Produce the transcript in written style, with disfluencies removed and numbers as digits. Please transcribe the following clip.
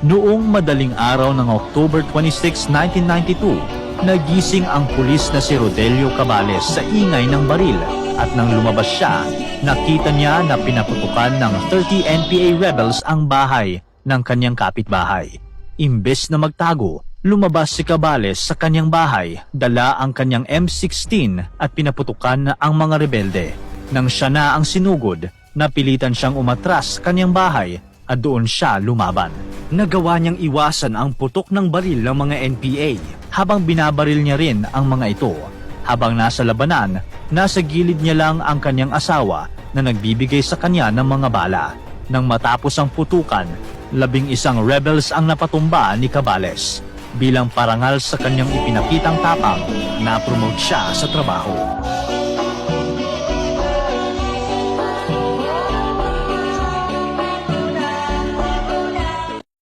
Noong madaling araw ng October 26, 1992, nagising ang pulis na si Rodelio Cabales sa ingay ng baril at nang lumabas siya, nakita niya na pinaputukan ng 30 NPA rebels ang bahay ng kanyang kapitbahay. Imbes na magtago, lumabas si Cabales sa kanyang bahay, dala ang kanyang M16 at pinaputukan ang mga rebelde. Nang siya na ang sinugod, napilitan siyang umatras sa kanyang bahay at doon siya lumaban. Nagawa niyang iwasan ang putok ng baril ng mga NPA habang binabaril niya rin ang mga ito. Habang nasa labanan, nasa gilid niya lang ang kanyang asawa na nagbibigay sa kanya ng mga bala. Nang matapos ang putukan, 11 rebels ang napatumba ni Cabales. Bilang parangal sa kanyang ipinakitang tapang, na-promote siya sa trabaho.